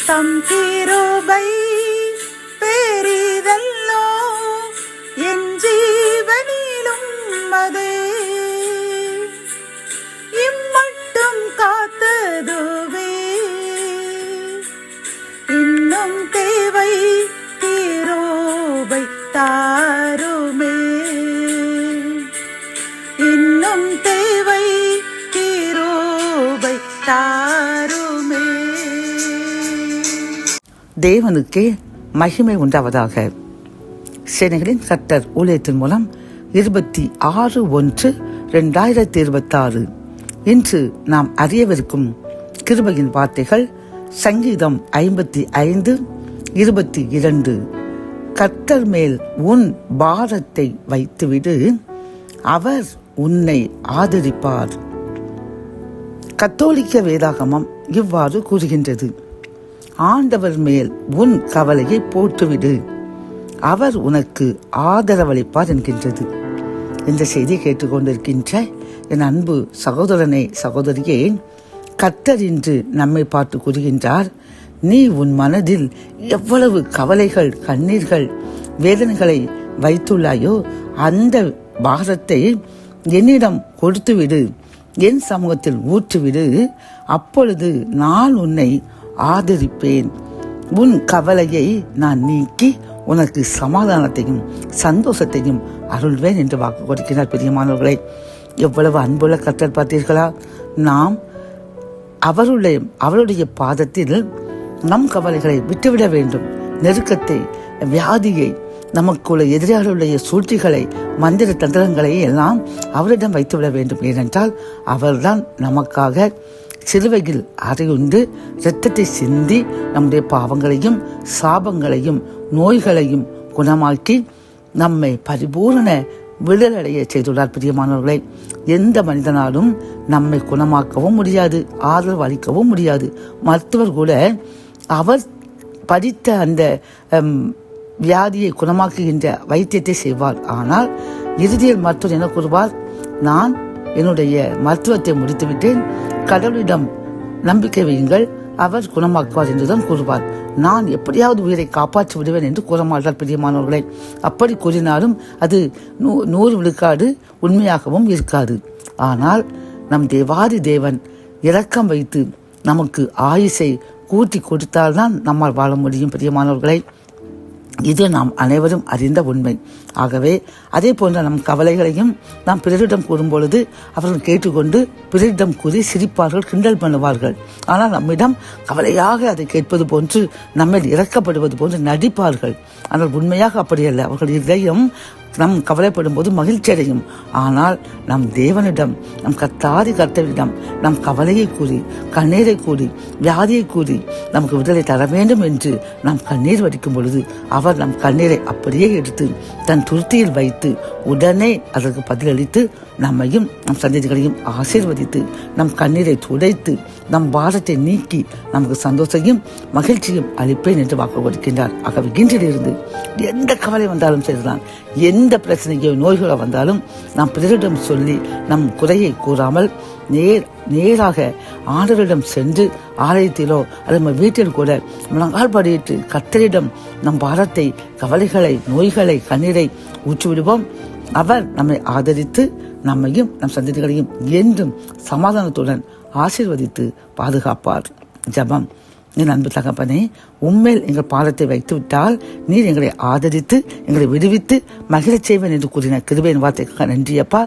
தம் கிருபை பெரிதல்லோ என் ஜீவனிலும் அதே இம்மட்டும் காத்ததுவே இன்னும் தேவை கிருபை தாருமே இன்னும் தேவை கிருபை தாருமே. தேவனுக்கே மகிமை உண்டாவதாக. சேனைகளின் கர்த்தர் ஊழியத்தின் மூலம் 26/1/2026 இன்று நாம் அறியவிருக்கும் கிருபையின் வார்த்தைகள் சங்கீதம் 55:22. கர்த்தர் மேல் உன் பாரத்தை வைத்துவிடு, அவர் உன்னை ஆதரிப்பார். கத்தோலிக்க வேதாகமம் இவ்வாறு கூறுகின்றது. ஆண்டவர் மேல் உன் கவலையை போட்டுவிடு, அவர் உனக்கு ஆதரவளிப்பார் என்கின்றது. இந்த செய்தியை கேட்டுக்கொண்டிருக்கின்ற என் அன்பு சகோதரனை சகோதரியே, கர்த்தர் இன்று நம்மை பார்த்து கூறுகின்றார், நீ உன் மனதில் எவ்வளவு கவலைகள், கண்ணீர்கள், வேதனைகளை வைத்துள்ளாயோ அந்த பாரத்தை என்னிடம் கொடுத்துவிடு, என் சமூகத்தில் ஊற்றுவிடு, அப்பொழுது நான் உன்னை ஆதரிப்பேன். உன் கவலையை நான் நீக்கி உனக்கு சமாதானத்தையும் சந்தோஷத்தையும் அருள்வேன் என்று வாக்கு கொடுக்கிறார். பிரியமானவர்களை, எவ்வளவு அன்புள்ள கர்த்தர் பார்த்தீர்களா? நாம் அவருடைய பாதத்தில் நம் கவலைகளை விட்டுவிட வேண்டும். நெருக்கத்தை, வியாதியை, நமக்குள்ள எதிராளுடைய சூழ்ச்சிகளை, மந்திர தந்திரங்களை எல்லாம் அவரிடம் வைத்துவிட வேண்டும். ஏனென்றால் அவர்தான் நமக்காக சிலுவையில் அறையுண்டு இரத்தத்தை சிந்தி நம்முடைய பாவங்களையும் சாபங்களையும் நோய்களையும் குணமாக்கி நம்மை பரிபூரண விடுதலையை செய்துள்ளார். பிரியமானவர்களை, எந்த மனிதனாலும் நம்மை குணமாக்கவும் முடியாது, ஆதரவு அளிக்கவும் முடியாது. மருத்துவர் கூட அவர் படித்த அந்த வியாதியை குணமாக்குகின்ற வைத்தியத்தை செய்வார். ஆனால் இறுதியில் மருத்துவர் என்ன கூறுவார்? நான் என்னுடைய மருத்துவத்தை முடித்துவிட்டேன், கடவுளிடம் நம்பிக்கை வையுங்கள், அவர் குணமாக்குவார் என்றுதான் கூறுவார். நான் எப்படியாவது உயிரை காப்பாற்றி விடுவேன் என்று கூற மாட்டார். பிரியமானவர்களை, அப்படி கூறினாலும் அது 100 விழுக்காடு உண்மையாகவும் இருக்காது. ஆனால் நம் தேவாதி தேவன் இரக்கம் வைத்து நமக்கு ஆயுசை கூட்டி கொடுத்தால்தான் நம்மால் வாழ முடியும். பிரியமானவர்களை, இது நாம் அனைவரும் அறிந்த உண்மை. ஆகவே அதே போன்ற நம் கவலைகளையும் நாம் பிறரிடம் கூறும் பொழுது அவர்கள் கேட்டுக்கொண்டு பிறரிடம் கூறி சிரிப்பார்கள், கிண்டல் பண்ணுவார்கள். ஆனால் நம்மிடம் கவலையாக அதை கேட்பது போன்று நம்மை இறக்கப்படுவது போன்று நடிப்பார்கள். ஆனால் உண்மையாக அப்படியல்ல. அவர்கள் இதயம் நம் கவலைப்படும் போது மகிழ்ச்சி அடையும். ஆனால் நம் தேவனிடம், நம் கர்த்தரிடம் நம் கவலையை கூறி, கண்ணீரை கூறி, வியாதியை கூறி நமக்கு விடுதலை தர வேண்டும் என்று நாம் கண்ணீர் வடிக்கும் பொழுது அவர் நம் கண்ணீரை அப்படியே எடுத்து தன் துருத்தியில் வைத்து உடனே அதற்கு பதிலளித்து நம்மையும் நம் சந்ததிகளையும் ஆசீர்வதித்து நம் கண்ணீரை துடைத்து நம் பாரத்தை நீக்கி நமக்கு சந்தோஷத்தையும் மகிழ்ச்சியும் அளிப்பேன் என்று வாக்கு கொடுக்கின்றார். ஆகவே இன்றிலிருந்து எந்த கவலை வந்தாலும் சரிதான், எந்த பிரச்சனையோ நோய்களோ வந்தாலும் நாம் பிறரிடம் சொல்லி நம் குறையை கூறாமல் நேராக ஆண்டவரிடம் சென்று ஆலயத்திலோ அல்லது நம்ம வீட்டில் கூட முழங்கால் படியிட்டு கர்த்தரிடம் நம் பாரத்தை, கவலைகளை, நோய்களை, கண்ணீரை ஊற்றிவிடுவோம். அவர் நம்மை ஆதரித்து நம்மையும் நம் சந்ததிகளையும் என்றும் சமாதானத்துடன் ஆசீர்வதித்து பாதுகாப்பார். ஜெபம். என் அன்பு தகப்பனே, உம்மேல் எங்கள் பாதத்தை வைத்து விட்டால் நீர் எங்களை ஆதரித்து எங்களை விடுவித்து மகிழச் செய்வேன் என்று கூறின கிருபையின் வார்த்தைக்காக நன்றியப்பா.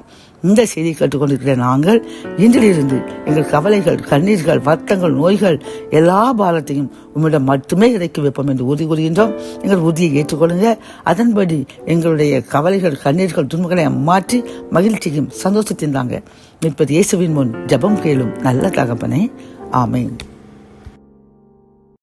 இந்த செய்தியை கேட்டுக்கொண்டிருக்கிற நாங்கள் இன்றிலிருந்து எங்கள் கவலைகள், கண்ணீர்கள், வருத்தங்கள், நோய்கள் எல்லா பாரத்தையும் உம்மிடம் மட்டுமே இறக்கி வைப்போம் என்று உறுதி கூறுகின்றோம். எங்கள் உறுதியை ஏற்றுக்கொள்ளுங்க. அதன்படி எங்களுடைய கவலைகள், கண்ணீர்கள், துன்பங்களை மாற்றி மகிழ்ச்சியும் சந்தோஷத்தையும் தாங்க. மீட்பர் இயேசுவின் முன் ஜெபம் கேளும் நல்ல தகப்பனே. ஆமென்.